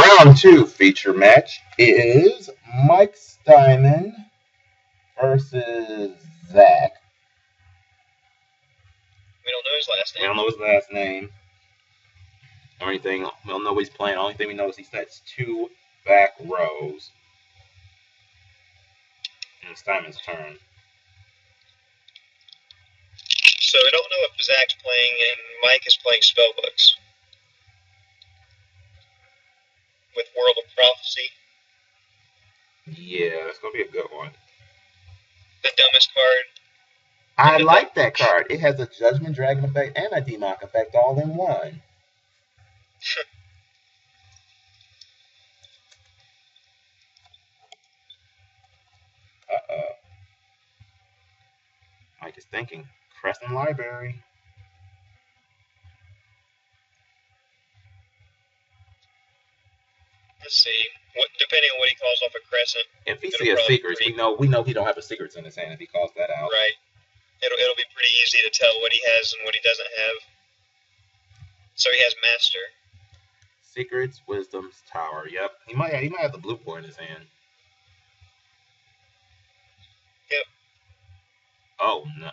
round 2 feature match is Mike Steinman versus Zach. We don't know his last name. We don't know his last name or anything. We don't know what he's playing. The only thing we know is he sets 2 back rows. And it's Steinman's turn. So we don't know if Zach's playing and Mike is playing spellbooks. With World of Prophecy. Yeah, that's going to be a good one. The dumbest card. I like that card. It has a Judgment Dragon effect and a Demonic effect all in one. Uh-oh. Mike is thinking. Crescent Library. Let's see. Depending on what he calls off a crescent. If he sees secrets, we know he don't have a secrets in his hand if he calls that out. Right. It'll be pretty easy to tell what he has and what he doesn't have. So he has Master. Secrets, Wisdom's Tower. Yep. He might have the blue boy in his hand. Yep. Oh no.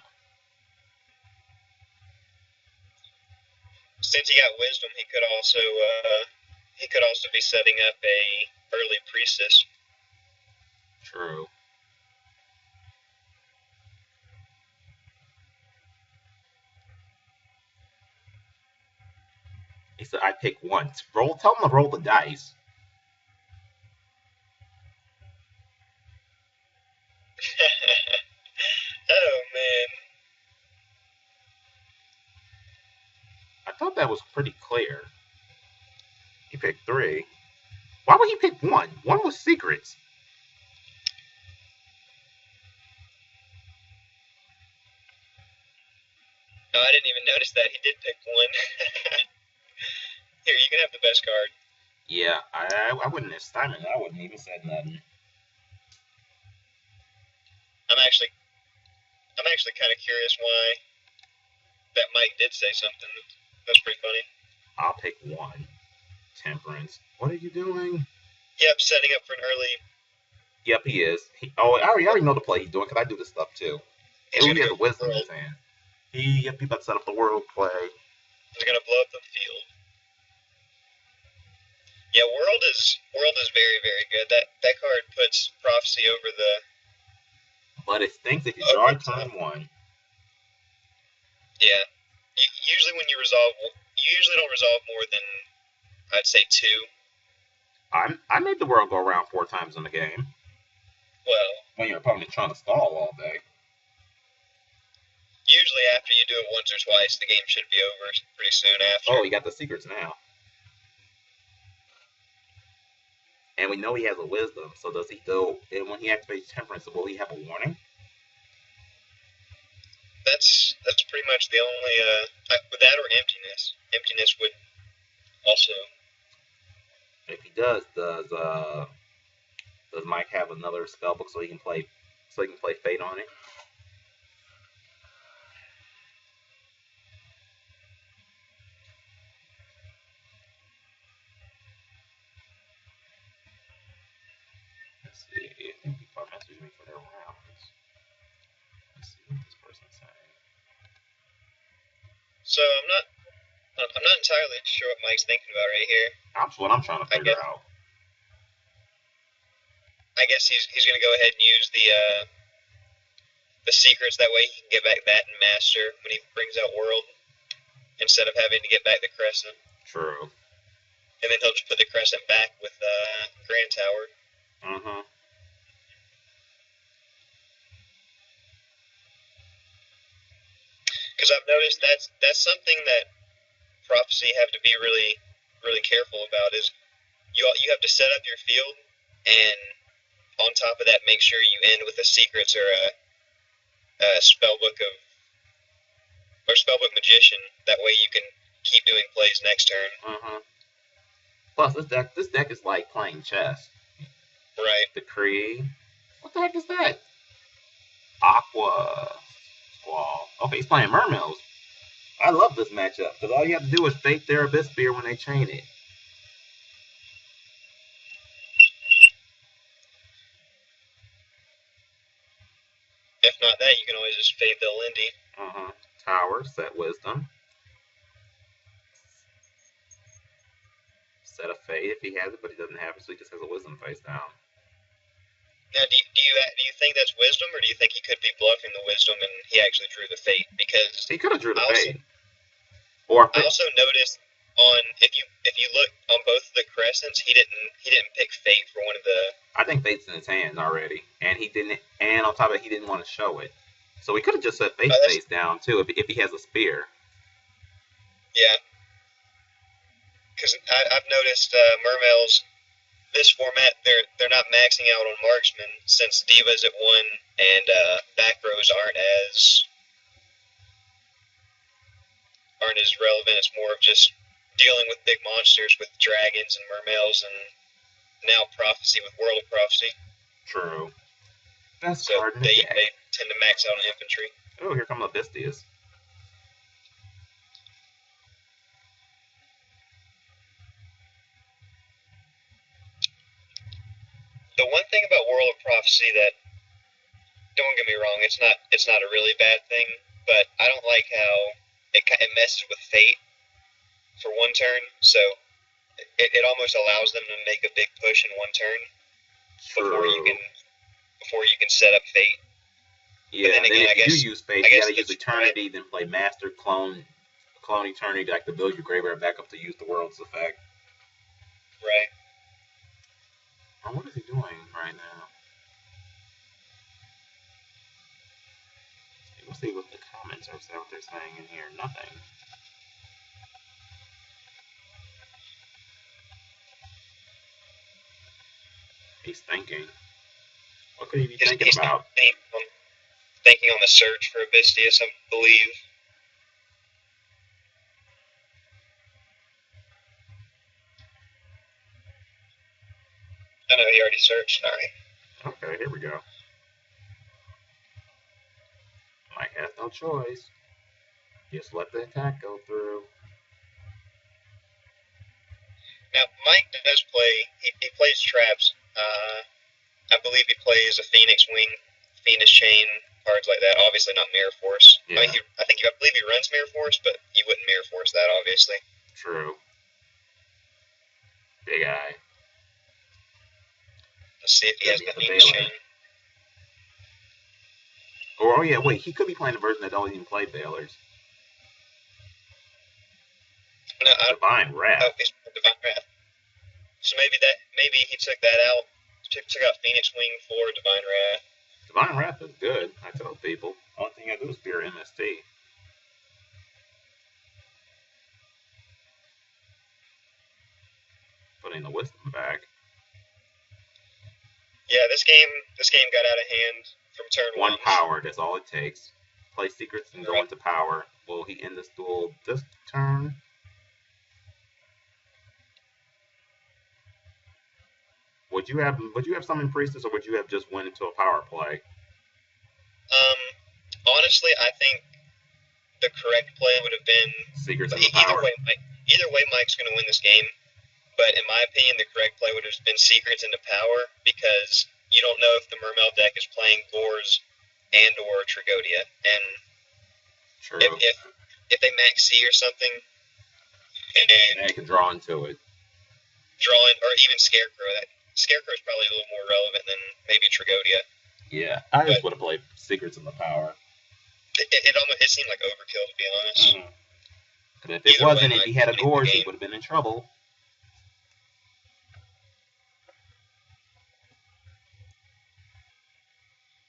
Since he got Wisdom, he could also be setting up a early Priestess. True. He said, I pick one. Tell him to roll the dice. Oh, man. I thought that was pretty clear. He picked 3. Why would he pick 1? 1 was secrets. No, I didn't even notice that. He did pick 1. Here, you can have the best card. Yeah, I wouldn't have Steinman. I wouldn't even said nothing. I'm actually kind of curious why that Mike did say something. That's pretty funny. I'll pick 1. Temperance. What are you doing? Yep, setting up for an early. Yep, he is. I already know the play he's doing because I do this stuff too. He has the wisdom in his hand. He about to set up the world play. He's gonna blow up the field. Yeah, world is very, very good. That card puts prophecy over the. But it stinks if you draw turn 1. Yeah, usually when you usually don't resolve more than I'd say 2. I made the world go around 4 times in the game. Well, when your opponent's trying to stall all day. Usually after you do it once or twice, the game should be over pretty soon after. Oh, you got the secrets now. And we know he has a wisdom, so does he go, and when he activates temperance, will he have a warning? That's pretty much the only, that or emptiness. Emptiness would also. If he does Mike have another spellbook so he can play Fate on it? Let's see. I think people are messaging me for their rounds. Let's see what this person's saying. So I'm not entirely sure what Mike's thinking about right here. That's what I'm trying to figure out. I guess he's going to go ahead and use the secrets. That way he can get back that and Master when he brings out World, instead of having to get back the Crescent. True. And then he'll just put the Crescent back with Grand Tower. Mm-hmm. Because I've noticed that's something that Prophecy have to be really, really careful about, is you have to set up your field, and on top of that, make sure you end with a secrets or a spellbook magician. That way you can keep doing plays next turn. Mm-hmm. Plus, this deck is like playing chess. Right. Decree. What the heck is that? Aqua Squall. Okay, he's playing Mermills. I love this matchup because all you have to do is fake their Abyss Spear when they chain it. If not that, you can always just fade the Lindy. Tower, set wisdom. Set a fade if he has it, but he doesn't have it, so he just has a wisdom face down. Now, do you think that's wisdom, or do you think he could be bluffing the wisdom and he actually drew the fate? Because he could have drew the fate. I also noticed if you look on both of the crescents, he didn't pick fate for one of the. I think fate's in his hands already, and he didn't. And on top of it, he didn't want to show it, so he could have just set fate face down too if he has a spear. Yeah, because I've noticed Mermails. This format, they're not maxing out on marksman since Diva's at 1 and back rows aren't as relevant. It's more of just dealing with big monsters with dragons and mermails and now prophecy with World of Prophecy. True. That's so they tend to max out on infantry. Oh, here come the Vistias. The one thing about World of Prophecy that, don't get me wrong, it's not a really bad thing, but I don't like how it messes with fate for one turn, so it almost allows them to make a big push in one turn before you can set up fate. Yeah, then again, if you use fate, you gotta use Eternity, then play Master, clone Eternity, like to build your graveyard back up to use the World's effect. Right. Oh, what is he doing right now? We'll see what the comments are, what they're saying in here. Nothing. He's thinking. What could he be thinking about? Thinking on the search for Vistius, I believe. I know he already searched. All right. Okay, here we go. Mike has no choice. Just let the attack go through. Now, Mike does play, he plays traps. I believe he plays a Phoenix Wing, Phoenix Chain, cards like that. Obviously not Mirror Force. Yeah. I believe he runs Mirror Force, but he wouldn't Mirror Force that, obviously. True. Big Eye. Let's see if he has the Phoenix Chain. Oh yeah, wait, he could be playing a version that don't even play Bailers. No, Divine Wrath. Oh, he's Divine Wrath. So maybe he took that out, took out Phoenix Wing for Divine Wrath. Divine Wrath is good, I tell people. Only thing I do is fear MST. Putting the wisdom back. Yeah, this game got out of hand from turn 1. One power, that's all it takes. Play secrets and go into power. Will he end this duel this turn? Would you have Summon Priestess, or would you have just went into a power play? Honestly, I think the correct play would have been Secrets into power. Either way, Mike's going to win this game. But in my opinion, the correct play would have been Secrets into Power, because you don't know if the Mermail deck is playing Gores and or Trigodia. And True. If they max C or something, and they can draw into it. Or even Scarecrow. Scarecrow is probably a little more relevant than maybe Trigodia. Yeah, I just would have played Secrets into Power. It seemed like overkill, to be honest. Because if it wasn't, if he had a Gores, he would have been in trouble.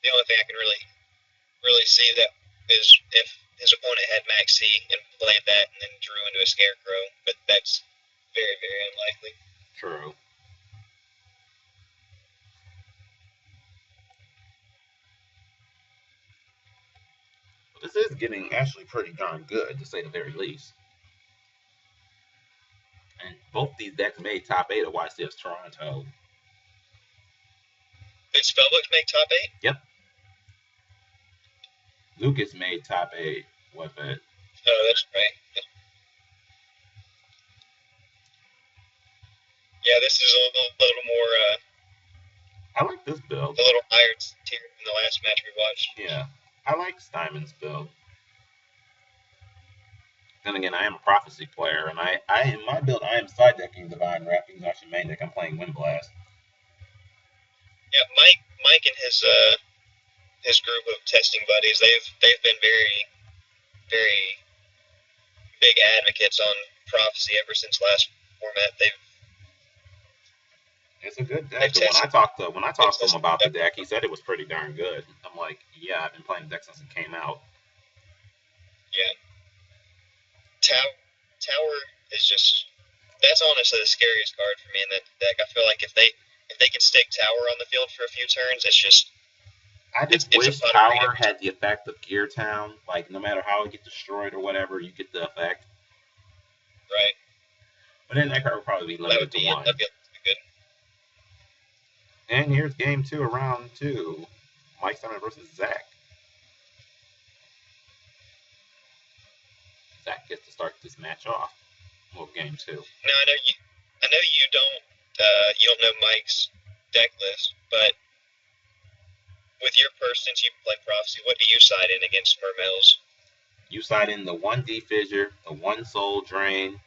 The only thing I can really see that is if his opponent had Max C and played that and then drew into a Scarecrow, but that's very, very unlikely. True. Well, this is getting actually pretty darn good, to say the very least. And both these decks made top 8 of YCS Toronto. Did Spellbooks make top 8? Yep. Lucas made top 8 with it. Oh, that's right. Yeah, this is a little more I like this build. a little higher tier than the last match we watched. Yeah, I like Steinman's build. Then again, I am a prophecy player, and I in my build I am side decking Divine Wrath because actually main deck I'm playing Windblast. Yeah, Mike and his group of testing buddies, they've been very big advocates on prophecy ever since last format. It's a good deck. When I talked to him about the deck, he said it was pretty darn good. I'm like, yeah, I've been playing the deck since it came out. Yeah. Tower is that's honestly the scariest card for me in that deck. I feel like if they can stick Tower on the field for a few turns, I just wish Tower had the effect of Gear Town. Like, no matter how it gets destroyed or whatever, you get the effect. Right. But then that card would probably be limited to one. That'd be good. And here's game 2 of round 2. Mike Steinman versus Zach. Zach gets to start this match off. Well, game 2. Now I know you don't know Mike's deck list, but with your purse, since you play Prophecy, what do you side in against Mermel's? You side in the 1D Fissure, the 1 Soul Drain.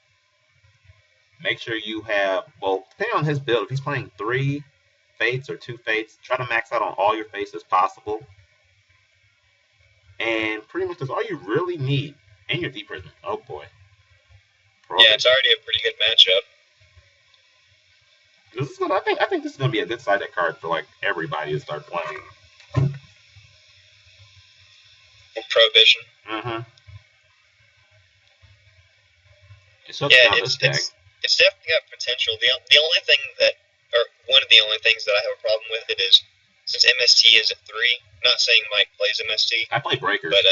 Make sure you have, well, depending on his build, if he's playing 3 Fates or 2 Fates, try to max out on all your Fates as possible. And pretty much that's all you really need. And your Deep Prison. Oh boy. Yeah, it's already a pretty good matchup. This is good. I think this is gonna be a good side deck card for like everybody to start playing. Prohibition. Mm-hmm. It's definitely got potential. The only thing one of the only things that I have a problem with it is since MST is at 3. Not saying Mike plays MST. I play Breakers. But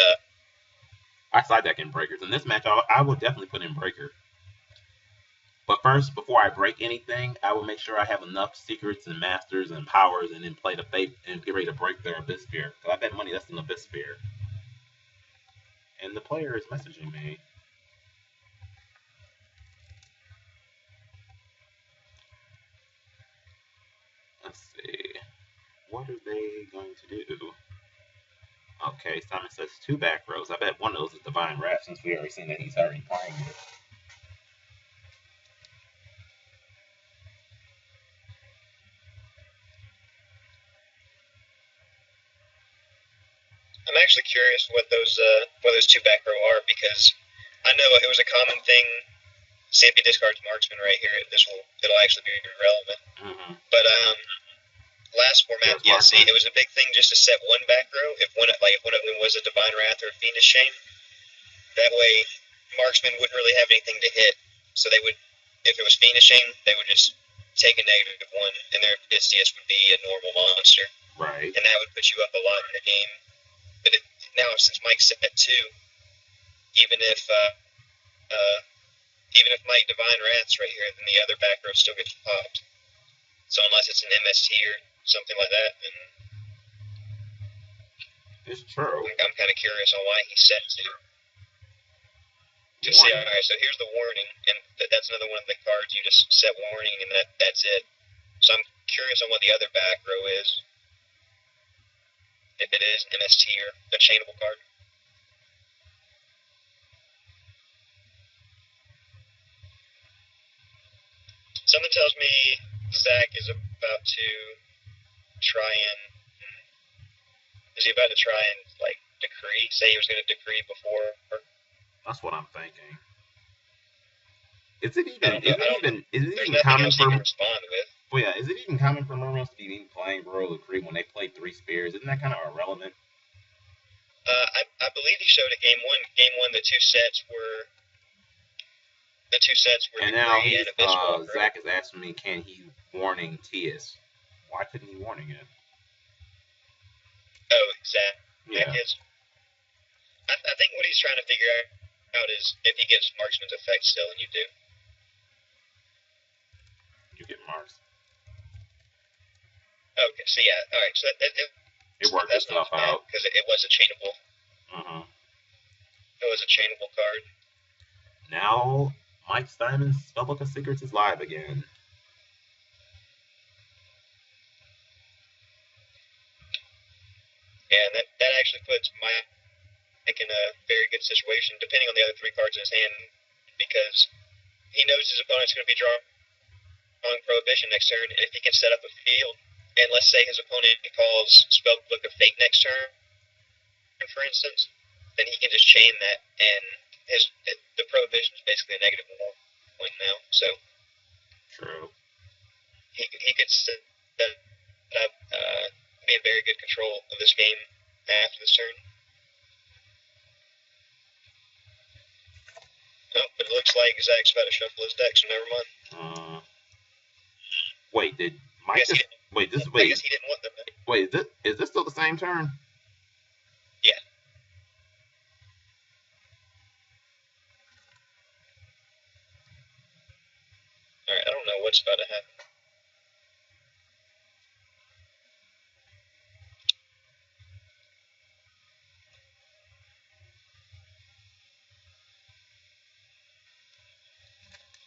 I side deck in Breakers. In this match, I would definitely put in Breaker. But first, before I break anything, I will make sure I have enough secrets and masters and powers, and then play the Fate and get ready to break their Abyss Sphere. Because I bet money that's an Abyss Sphere. And the player is messaging me. Let's see. What are they going to do? Okay, Simon says 2 back rows. I bet one of those is Divine Wrath, since we already seen that he's already playing it. I'm actually curious what those 2 back row are, because I know it was a common thing. See if he discards Marksman right here. It'll actually be relevant. Mm-hmm. But last format, yeah, see, it was a big thing just to set 1 back row. If one of them was a Divine Wrath or a Fiendish Shame, that way Marksman wouldn't really have anything to hit. So they would, if it was Fiendish Shame, they would just take a -1, and their STS would be a normal monster. Right. And that would put you up a lot in the game. But now, since Mike's set at 2, even if Mike Divine Wrath's right here, then the other back row still gets popped. So unless it's an MST or something like that, then it's true. I'm kind of curious on why he set 2. See, all right, so here's the warning, and that's another one of the cards. You just set warning, and that's it. So I'm curious on what the other back row is. If it is MST or a chainable card. Something tells me Zach is about to try and... Is he about to try and, like, decree? Say he was going to decree before? That's what I'm thinking. Is it even common for... respond with. Well, yeah, is it even common for Mermels to be even playing Royal Decree when they play 3 Spears? Isn't that kind of irrelevant? I believe he showed at game 1. Game 1, the two sets were... And now Zach is asking me, can he warning Tias? Why couldn't he warning it? Oh, Zach. Yeah. I think what he's trying to figure out is if he gets Marksman's effect still, and you do. You get Marks. Okay, so yeah, all right. So it worked itself out because it was a chainable. Mm-hmm. It was a chainable card. Now Mike Steinman's Spellbook of Secrets is live again. Yeah, and that actually puts Mike in a very good situation, depending on the other 3 cards in his hand, because he knows his opponent's going to be drawing Prohibition next turn, and if he can set up a field, and let's say his opponent calls Spellbook of Fate next turn, for instance, then he can just chain that, and the Prohibition is basically a -1 now. So True. he could set up, be in very good control of this game after this turn. Oh, but it looks like Zach's about to shuffle his deck, so never mind. Wait, did Mike just wait? This I guess he didn't want them. Wait, is this still the same turn? Yeah. All right, I don't know what's about to happen.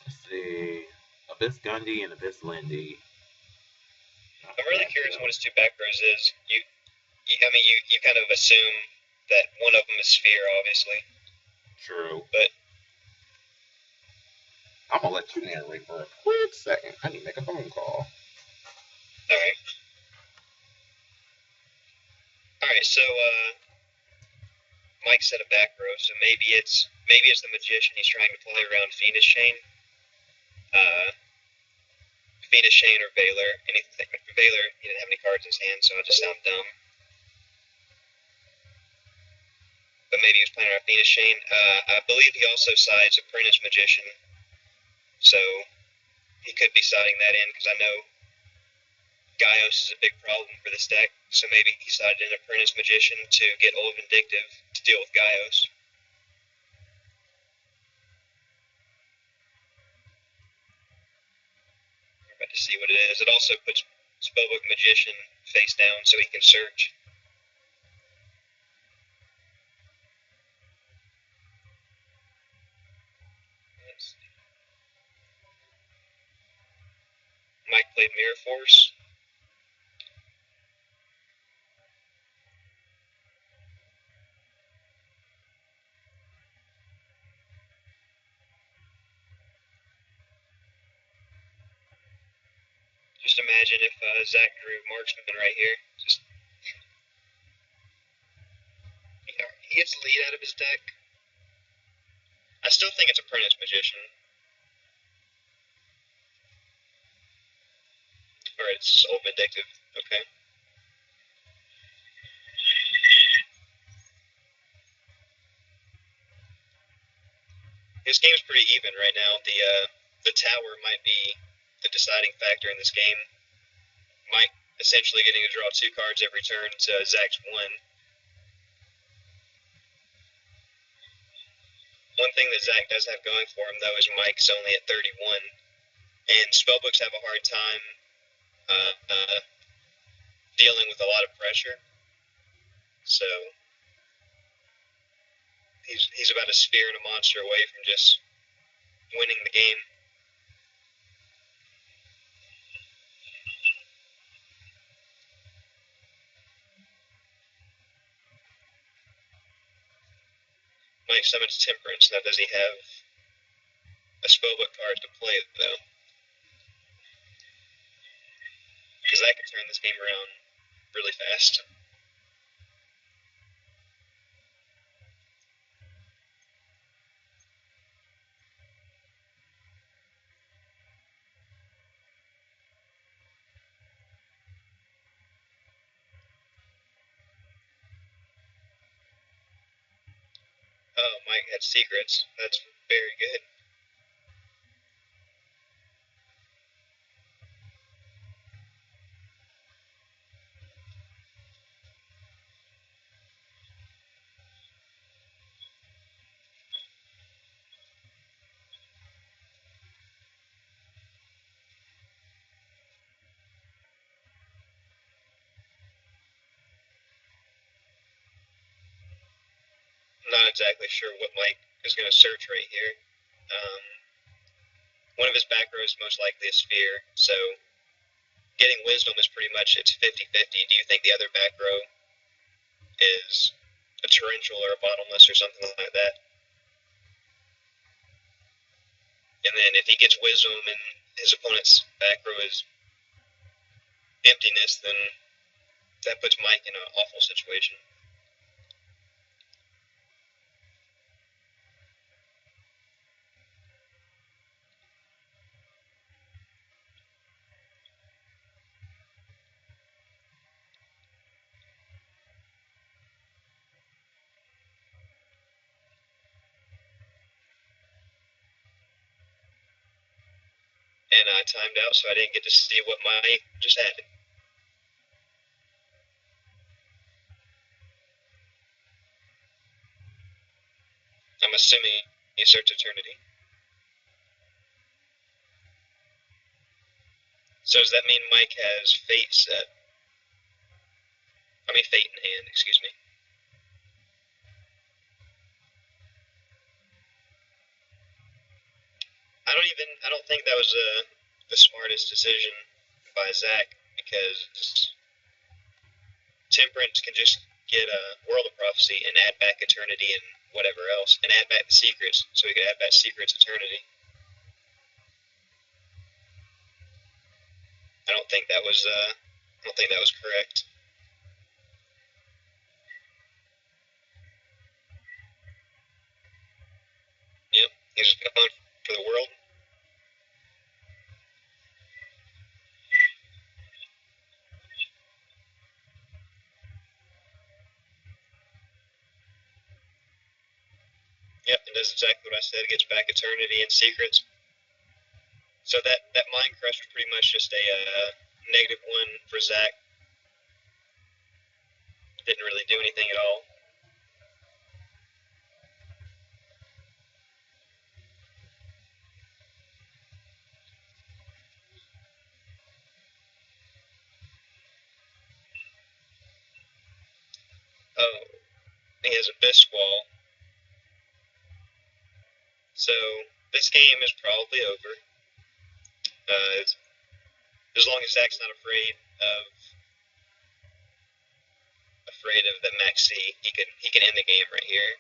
Let's see, Abyss Gundy and Abyss Lindy. I'm really curious what his 2 back rows is. You kind of assume that one of them is Sphere, obviously. True. But I'm gonna let you narrate for a quick second. I need to make a phone call. Alright, so Mike said a back row, so maybe it's the Magician he's trying to play around Phoenix Chain. Phoenix Chain or Valor. Anything for Valor, he didn't have any cards in his hand, so I just sound dumb. But maybe he was playing around Phoenix Chain. I believe he also sides Apprentice Magician, so he could be siding that in, because I know Gaios is a big problem for this deck, so maybe he sided in Apprentice Magician to get Old Vindictive to deal with Gaios. We're about to see what it is. It also puts Spellbook Magician face down so he can search. Mike played Mirror Force. Just imagine if Zach drew Marksman right here. He gets the lead out of his deck. I still think it's Apprentice Magician. Or it's Old Vindictive. Okay. This game's pretty even right now. The tower might be the deciding factor in this game. Mike essentially getting to draw 2 cards every turn to Zach's 1. One thing that Zach does have going for him, though, is Mike's only at 31, and spellbooks have a hard time dealing with a lot of pressure. So he's about a sphere and a monster away from just winning the game. Mike summons Temperance. Now, does he have a spellbook card to play, though? Because that could turn this game around really fast. Oh, Mike had secrets. That's very good. I'm not exactly sure what Mike is going to search right here. One of his back rows is most likely a sphere, so getting wisdom is pretty much, it's 50-50. Do you think the other back row is a torrential or a bottomless or something like that. And then if he gets wisdom and his opponent's back row is emptiness, then that puts Mike in an awful situation. And I timed out, so I didn't get to see what Mike just had. I'm assuming he starts Eternity. So does that mean Mike has Fate set? I mean Fate in hand, excuse me. I don't think that was the smartest decision by Zach, because Temperance can just get a World of Prophecy and add back Eternity and whatever else, and add back the Secrets, so he could add back Secrets Eternity. I don't think that was correct. Yep, he was going for the world. Yep, and does exactly what I said. It gets back Eternity and Secrets. So that Mind Crush was pretty much just a -1 for Zach. Didn't really do anything at all. Oh, he has Abyss Wall. So this game is probably over. As long as Zach's not afraid of the Maxi, he can end the game right here.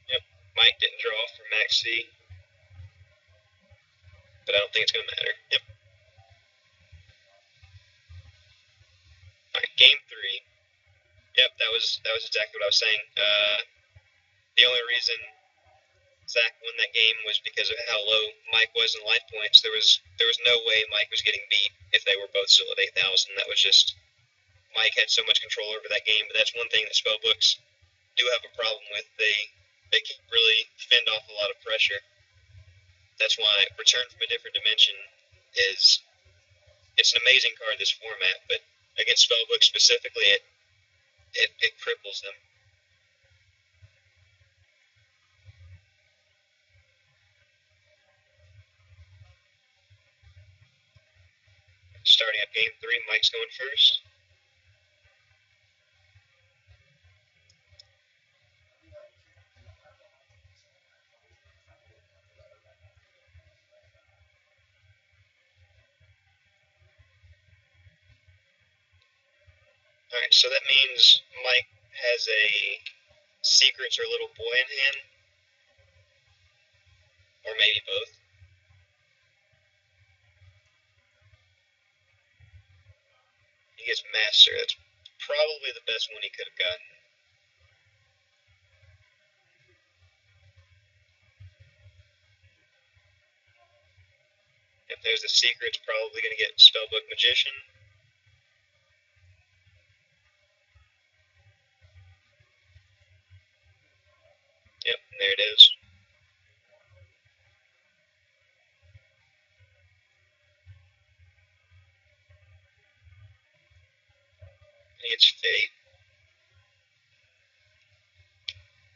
Yep, Mike didn't draw for Maxi, but I don't think it's gonna matter. Yep. All right, game 3. Yep, that was exactly what I was saying. The only reason Zach won that game was because of how low Mike was in life points. There was no way Mike was getting beat if they were both still at 8,000. That was just, Mike had so much control over that game. But that's one thing that spellbooks do have a problem with. They can really fend off a lot of pressure. That's why Return from a Different Dimension it's an amazing card this format, but against spellbooks specifically, it cripples them. Starting up game 3, Mike's going first. Alright, so that means Mike has a Secrets or Little Boy in hand. Or maybe both. He gets Master. That's probably the best one he could have gotten. If there's a Secret's probably going to get Spellbook Magician. Yep, there it is. He gets Fate.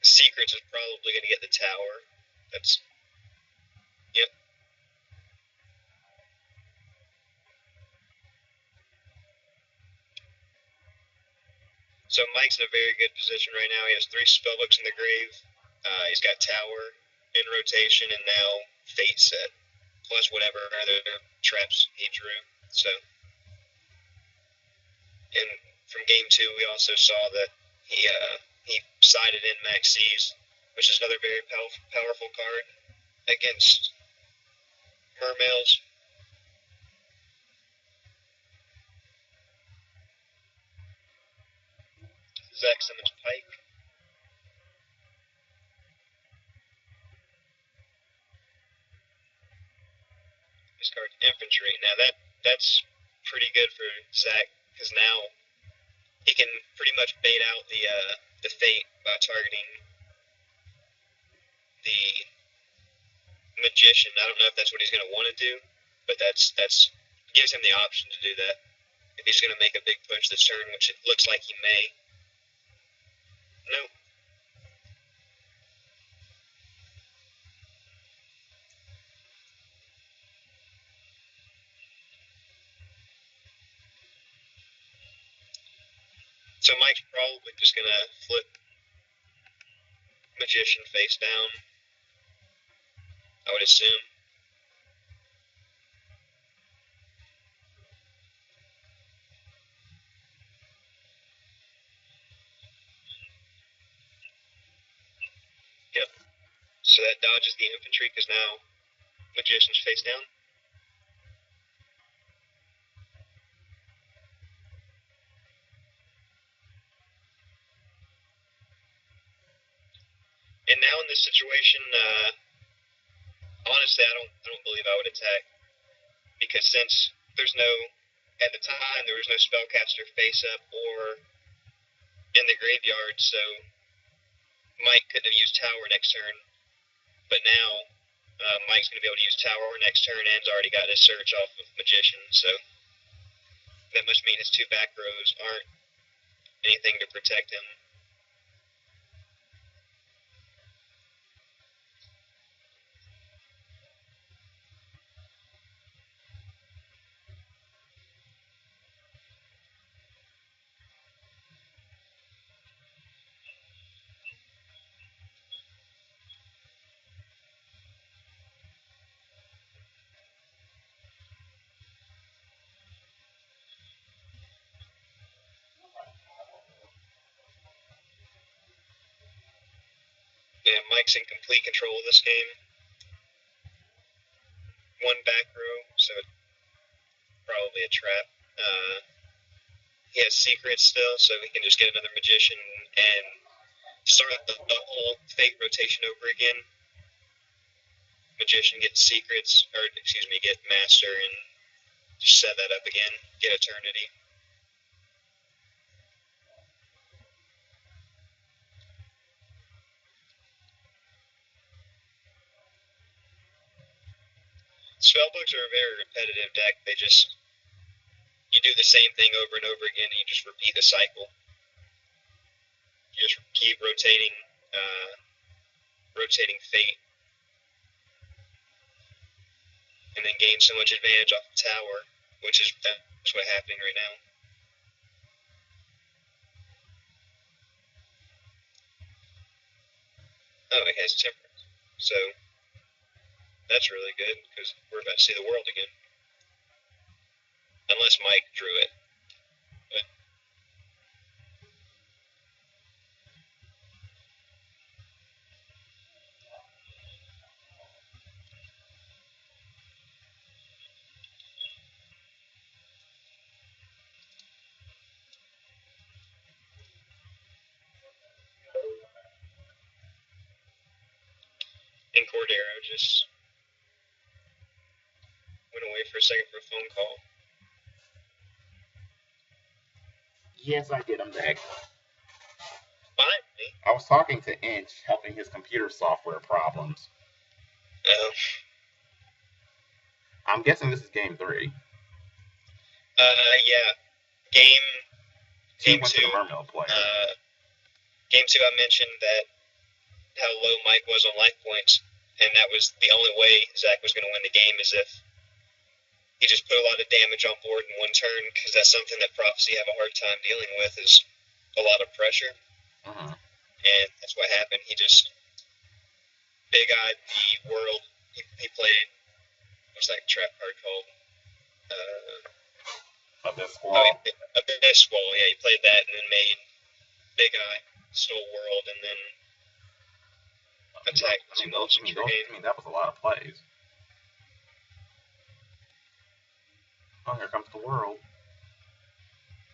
Secrets is probably going to get the Tower. That's... Yep. So Mike's in a very good position right now. He has 3 spellbooks in the grave. He's got Tower in rotation, and now Fate set, plus whatever other traps he drew. So, and from game 2, we also saw that he sided in Max C's, which is another very powerful card against Mermails. Zach Simmons Pike. This card Infantry. Now that's pretty good for Zach, because now he can pretty much bait out the Fate by targeting the Magician. I don't know if that's what he's going to want to do, but that's gives him the option to do that if he's going to make a big push this turn, which it looks like he may. No. So Mike's probably just going to flip Magician face down, I would assume. Yep. So that dodges the Infantry, because now Magician's face down. And now in this situation, honestly, I don't believe I would attack, because since there's no, at the time there was no spellcaster face up or in the graveyard, so Mike couldn't have used Tower next turn. But now Mike's going to be able to use Tower next turn, and has already got his search off of Magician, so that must mean his 2 back rows aren't anything to protect him. Yeah, Mike's in complete control of this game. 1 back row, so probably a trap. He has secrets still, so he can just get another Magician and start the whole Fate rotation over again. Magician gets secrets, or excuse me, get Master, and set that up again, get Eternity. Spellbooks are a very repetitive deck. You do the same thing over and over again, and you just repeat the cycle. You just keep rotating Fate, and then gain so much advantage off the Tower, which is that's what's happening right now. Oh, it has Temperance. So that's really good, because we're about to see the world again. Unless Mike drew it. But and Cordero just went away for a second for a phone call. Yes, I did. I'm back. Finally. I was talking to Inch, helping his computer software problems. Oh. I'm guessing this is game 3. Yeah. Game 2. Went to the Mermail player. Game 2, I mentioned that how low Mike was on life points, and that was the only way Zach was going to win the game, is if he just put a lot of damage on board in one turn, because that's something that Prophecy have a hard time dealing with, is a lot of pressure, and that's what happened. He just big-eyed the world. He played, what's that trap card called? Abyss Squall. Abyss Squall, yeah, he played that and then made Big Eye, stole world, and then attacked 2 motions per game. That was a lot of plays. Oh, here comes the world.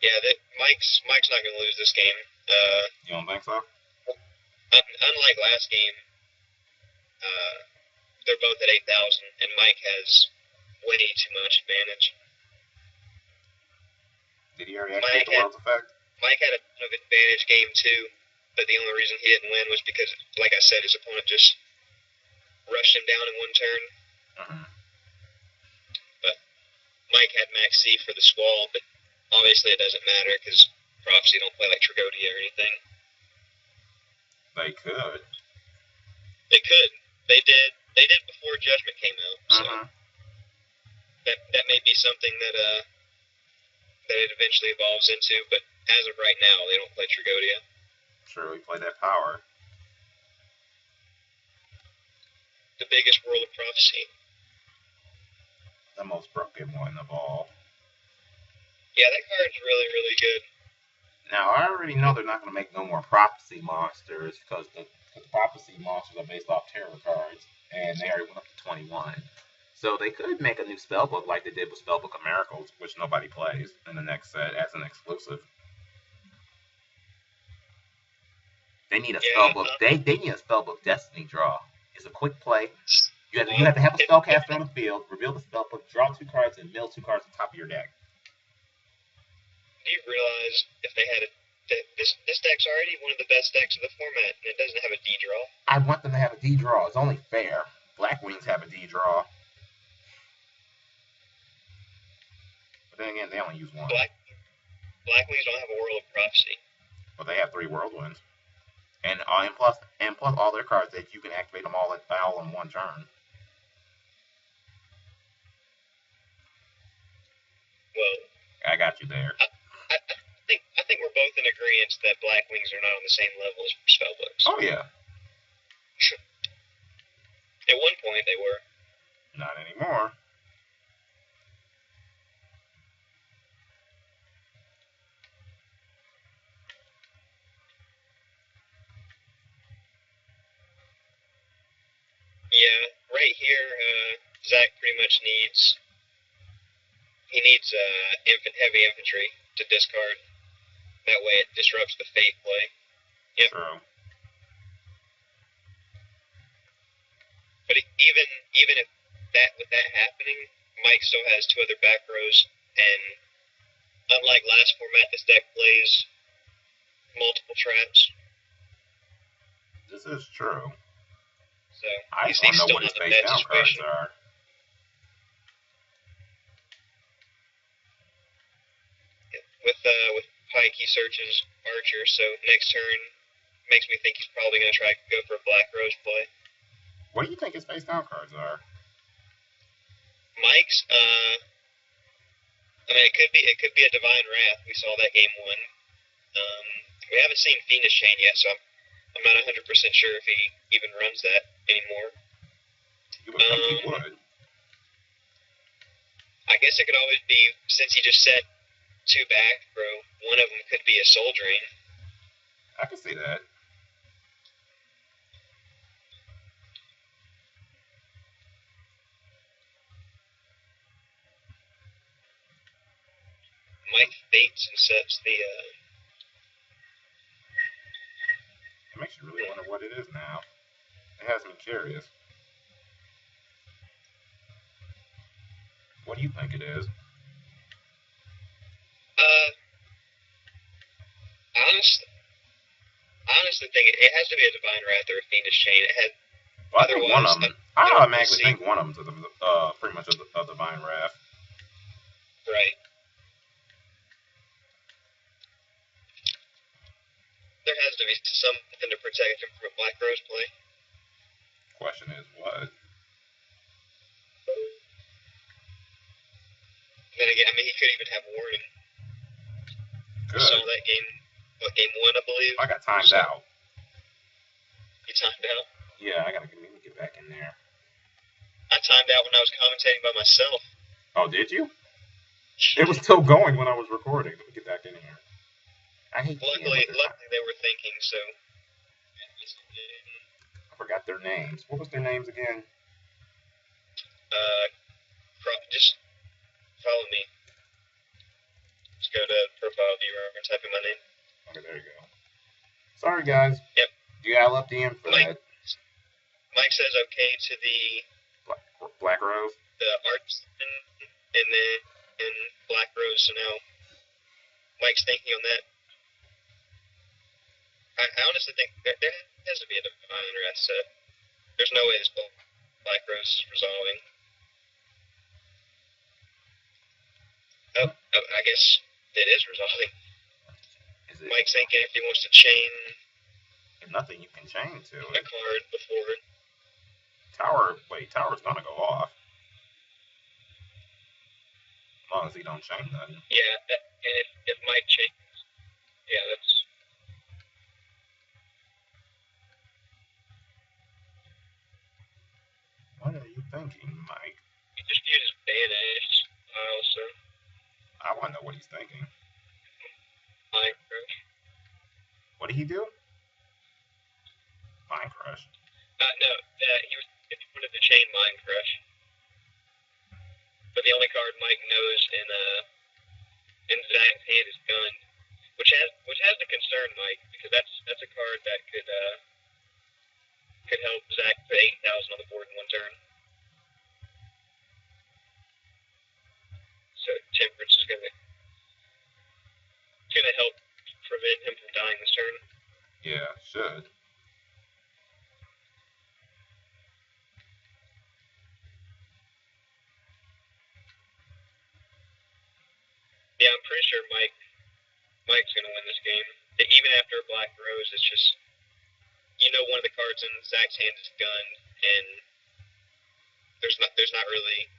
Yeah, Mike's not going to lose this game. You don't think so? Unlike last game, they're both at 8,000, and Mike has way too much advantage. Did he already activate the world's effect? Mike had a ton of advantage game 2, but the only reason he didn't win was because, like I said, his opponent just rushed him down in 1 turn. But Mike had max C for the Squall, but obviously it doesn't matter because Prophecy don't play like Tragodia or anything. They could. They could. They did before Judgment came out. So that may be something that it eventually evolves into, but as of right now, they don't play Tragodia. Sure, we play that power. The biggest World of Prophecy. The most broken one of all. Yeah, that card's really, really good. Now, I already know they're not going to make no more Prophecy monsters because the Prophecy monsters are based off terror cards, and they already went up to 21. So they could make a new spellbook like they did with Spellbook of Miracles, which nobody plays in the next set as an exclusive. They need a spellbook. They need a spellbook Destiny draw. It's a quick play. You have to have a spellcaster on the field, reveal the spellbook, draw 2 cards, and mill 2 cards on top of your deck. Do you realize if they had this deck's already one of the best decks of the format, and it doesn't have a D draw? I want them to have a D draw. It's only fair. Black Wings have a D draw. But then again, they only use 1. Black Wings don't have a World of Prophecy. But they have 3 Whirlwinds. And plus all their cards that you can activate them all in 1 turn. Well, I got you there. I think we're both in agreement that Black Wings are not on the same level as spellbooks. Oh yeah. At one point they were. Not anymore. Yeah, right here, Zach pretty much needs heavy infantry to discard. That way it disrupts the fate play. Yep. True. But even if with that happening, Mike still has 2 other back rows, and unlike last format, this deck plays multiple traps. This is true. So I just want to know what his face down cards are. With Pike, he searches Archer, so next turn makes me think he's probably going to try to go for a Black Rose play. What do you think his face down cards are? Mike's, it could be a Divine Wrath. We saw that game 1. We haven't seen Fiendish Chain yet, so I'm not 100% sure if he even runs that anymore. You would think he would. I guess it could always be, since he just set 2 back row, one of them could be a Soul Drain. I can see that. Mike fates and sets the. It makes you really wonder what it is now. It has me curious. What do you think it is? I honestly think it has to be a Divine Wrath or a Fiendish Chain. It had. Well, I think one of them. I automatically think one of them's pretty much a Divine Wrath. Right. There has to be something to protect him from a Black Rose play. Question is what? Then again, he could even have warning. Good. We saw that game game 1, I believe. I got timed out. You timed out? Yeah, I gotta get back in there. I timed out when I was commentating by myself. Oh, did you? It was still going when I was recording. Let me get back in here. I hate. Luckily, they were thinking, so. I forgot their names. What was their names again? Just follow me. Just go to profile viewer and type in my name. Okay, there you go. Sorry, guys. Yep. You gotta let the in for that. Mike says okay to the Black Rose. The arts and then Black Rose. So now Mike's thinking on that. I honestly think there has to be a divine rest set. There's no way this Black Rose is resolving. Oh, I guess it is resolving. Is it? Mike's thinking if he wants to chain. There's nothing you can chain to a card before it. Tower's gonna go off. As long as he don't chain nothing. Yeah, and if Mike chains, yeah, that's. What are you thinking, Mike? He just uses banish pile, so. I want to know what he's thinking. Mind Crush. What did he do? Mind Crush. No, he wanted to chain Mind Crush. But the only card Mike knows in Zach's hand is Gun, which has to concern Mike, because that's a card that could help Zach put 8,000 on the board in one turn. So Temperance is gonna help prevent him from dying this turn. Yeah, should. Yeah, I'm pretty sure Mike's gonna win this game. Even after a Black Rose, it's just one of the cards in Zach's hand is Gun, and there's not really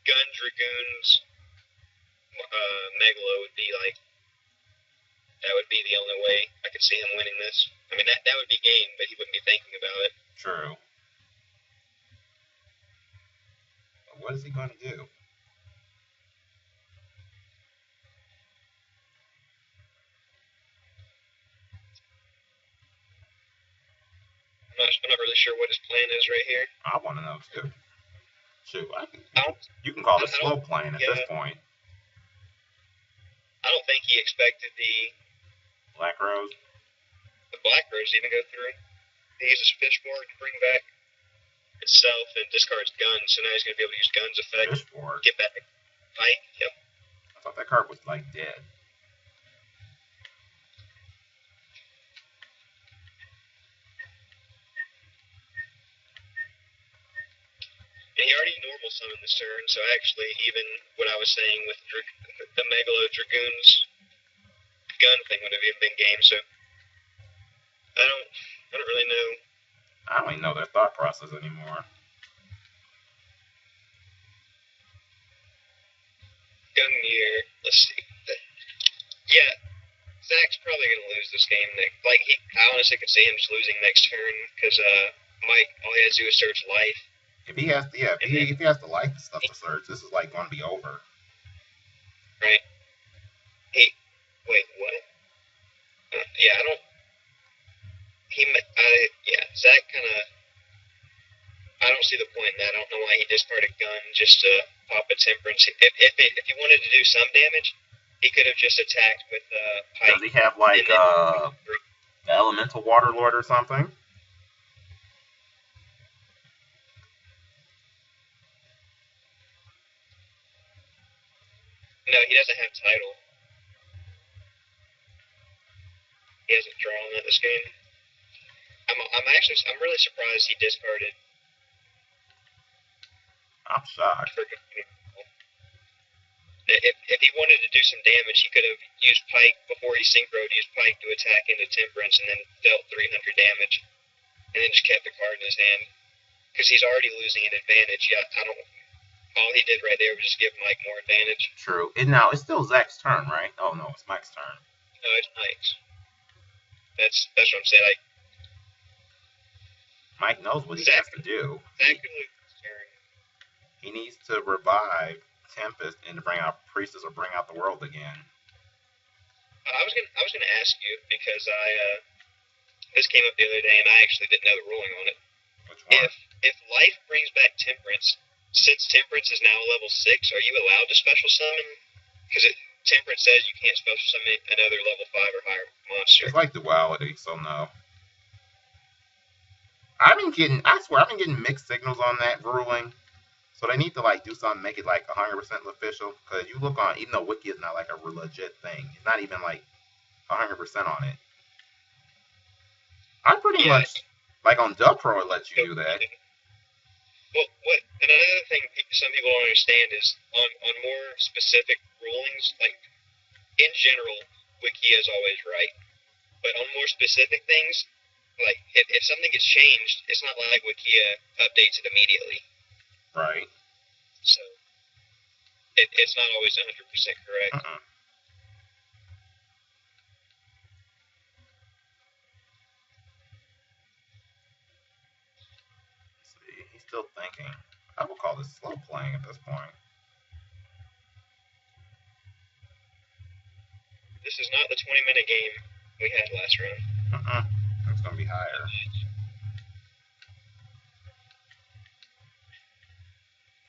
Gun, Dragoons, Megalo would be like. That would be the only way I could see him winning this. I mean, that would be game, but he wouldn't be thinking about it. True. But what is he going to do? I'm not really sure what his plan is right here. I want to know, too. Shoot, you can call it slow playing at this point. I don't think he expected the Black Rose to even go through. He uses Fishboard to bring back itself and discards Guns, so now he's going to be able to use Guns effect. Fishboard? Get back. Fight. Yep. I thought that card was, dead. And he already normal summoned this turn, so actually, even what I was saying with the Megalo Dragoons Gun thing would have even been game. So I don't really know. I don't even know their thought process anymore. Gungnir. Let's see. Yeah, Zach's probably gonna lose this game. I honestly could see him just losing next turn because Mike, all he has to do is search life. If he has the life stuff to search, this is going to be over. Right. Wait, what? Yeah, I don't. Zach kind of. I don't see the point in that. I don't know why he discarded Gun just to pop a Temperance. If he wanted to do some damage, he could have just attacked with Pike. Does he have the Elemental Waterlord or something? No, he doesn't have title. He hasn't drawn at this game. I'm really surprised he discarded. I'm shocked. If he wanted to do some damage, he could have used Pike before he synchroed. Used Pike to attack into Temperance and then dealt 300 damage, and then just kept the card in his hand because he's already losing an advantage. Yeah, I don't. All he did right there was just give Mike more advantage. True. Now it's still Zach's turn, right? Oh no, it's Mike's turn. No, it's Mike's. That's what I'm saying. Like, Mike knows what he has to do. That could lose his turn. He needs to revive Tempest and to bring out Priestess or bring out the world again. I was gonna ask you because this came up the other day and I actually didn't know the ruling on it. Which one? If life brings back Temperance, since Temperance is now level 6, are you allowed to special summon? Because Temperance says you can't special summon another level 5 or higher monster. It's like duality, so no. I swear I've been getting mixed signals on that ruling. So they need to like do something, make it like 100% official. Because you look on, even though Wiki is not like a legit thing, it's not even like 100% on it. I'm pretty much like on DubPro, it lets you do that. Well, another thing some people don't understand is on more specific rulings, like in general, Wikia is always right. But on more specific things, like if something gets changed, it's not like Wikia updates it immediately. Right. So it's not always 100% correct. See, he's still thinking. I would call this slow playing at this point. This is not the 20-minute game we had last round. It's going to be higher.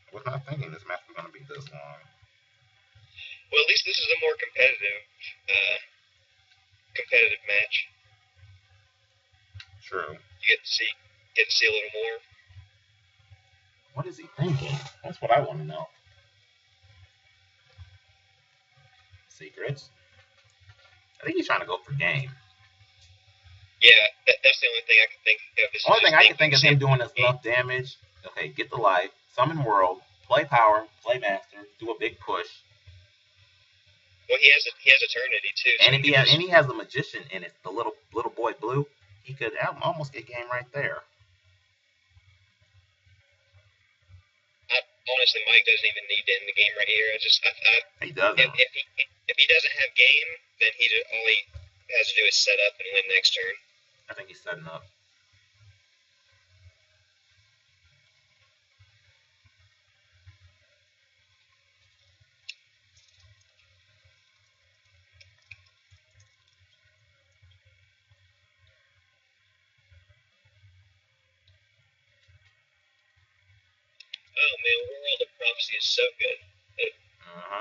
I was not thinking this match was going to be this long. Well, at least this is a more competitive match. True. You get to see a little more. What is he thinking? That's what I want to know. Secrets? I think he's trying to go for game. Yeah, that's the only thing I can think of. The only thing I can think is him doing enough damage. Okay, get the life, summon world, play power, play master, do a big push. Well, he has eternity too. So and if he has the magician in it, the little boy blue, he could almost get game right there. Honestly, Mike doesn't even need to end the game right here. He doesn't. If he doesn't have game, then all he has to do is set up and win next turn. I think he's setting up. Oh man, World of Prophecy is so good.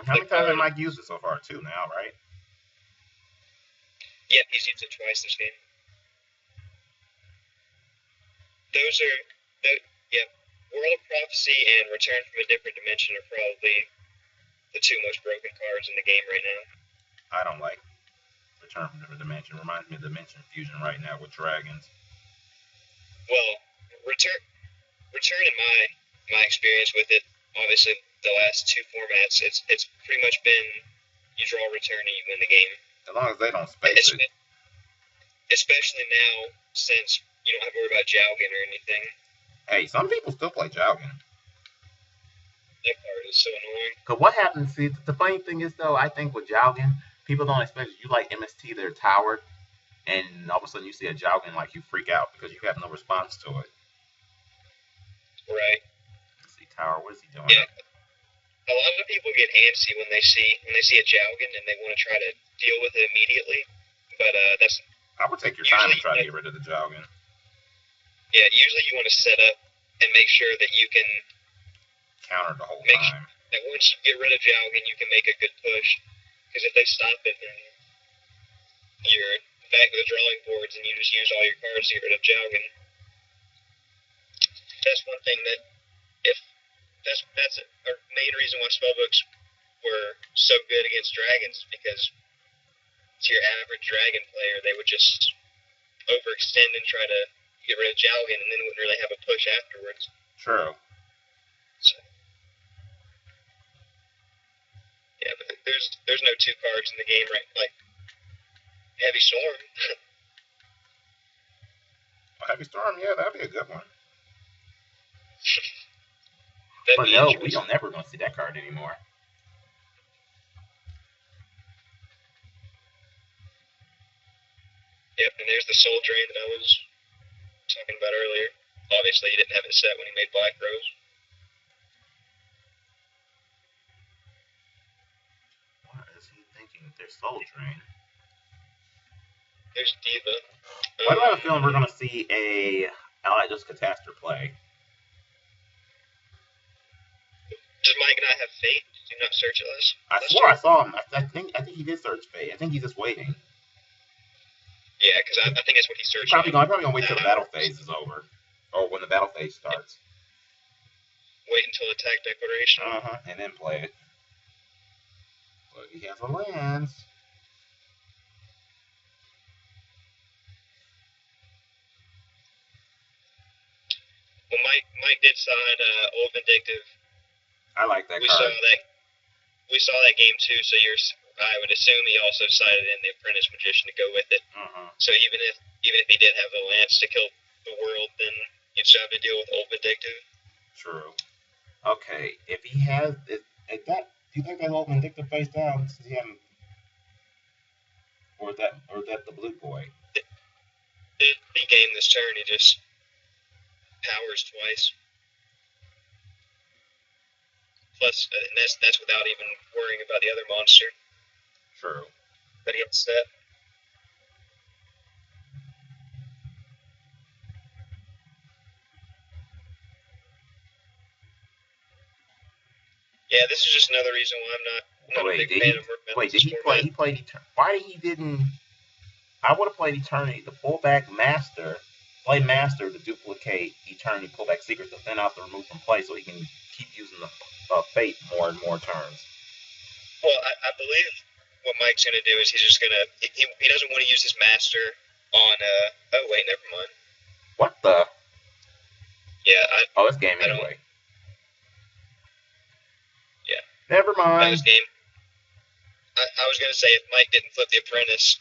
How many times have Mike used it so far? 2 now, right? Yep, he's used it twice this game. World of Prophecy and Return from a Different Dimension are probably the 2 most broken cards in the game right now. I don't like Return from a Different Dimension. It reminds me of Dimension Fusion right now with dragons. Well, Return in my experience with it, obviously the last 2 formats, it's pretty much been you draw a return and you win the game. As long as they don't space it. Especially now, since you don't have to worry about Jowgen or anything. Hey, some people still play Jowgen. That card is so annoying. Because what happens, see, the funny thing is, though, I think with Jowgen, people don't expect you like MST, they're towered, and all of a sudden you see a Jowgen, like, you freak out because you have no response to it. Right. Let's see, tower, what is he doing? Yeah. A lot of people get antsy when they see a Jowgen and they want to try to deal with it immediately, but that's... I would take your time to try to get rid of the Jowgen. Yeah, usually you want to set up and make sure that you can... counter the whole time. Sure that once you get rid of Jowgen, you can make a good push, because if they stop it, then you're back to the drawing boards and you just use all your cards to get rid of Jowgen. That's one thing that... That's a main reason why spellbooks were so good against dragons, because to your average dragon player, they would just overextend and try to get rid of Jowgen, and then wouldn't really have a push afterwards. True. So, yeah, but there's no 2 cards in the game, right? Like Heavy Storm. Heavy Storm, yeah, that'd be a good one. But no, we don't never gonna see that card anymore. Yep, and there's the soul drain that I was talking about earlier. Obviously, he didn't have it set when he made Black Rose. What is he thinking? There's soul drain. There's Diva. Why do I have a feeling we're going to see a Allied Catastrophe play? Does Mike not have Fate? Did you not search it last? I swore I saw him. I think he did search Fate. I think he's just waiting. Yeah, because I think that's what he's searching. Probably gonna wait till the battle phase is over, or when the battle phase starts. Wait until attack declaration. And then play it. Look, he has a lance. Well, Mike did sign Old Vindictive. I like that we card. We saw that game too. So I would assume he also cited in the Apprentice Magician to go with it. So even if he did have the lance to kill the world, then you'd still have to deal with Old Vindictive. True. Okay, if he has do you think that Old Vindictive face down? Or is that the blue boy? He gained this turn. He just powers twice. Plus, and that's without even worrying about the other monster. True. That he had set. Yeah, this is just another reason why I'm not a big fan of Merc Metals. Did he play? He played Eternity. Why he didn't? I would have played Eternity, the pullback master. Play master to duplicate Eternity, pullback secret to thin out the remove from play, so he can keep using the Fate more and more turns. Well, I believe what Mike's going to do is he's just going to he doesn't want to use his master on oh wait, never mind. What the? Yeah, it's game anyway. Yeah. Never mind. That was game. I was going to say if Mike didn't flip the Apprentice,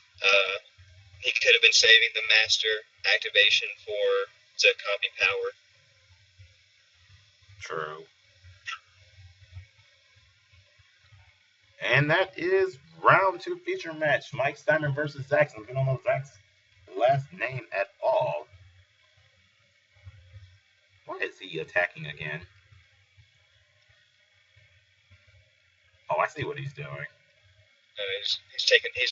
he could have been saving the master activation to copy power. True. And that is round 2 feature match. Mike Steinman versus Zaxxon. We don't know Zach's last name at all. Why is he attacking again? Oh, I see what he's doing. He's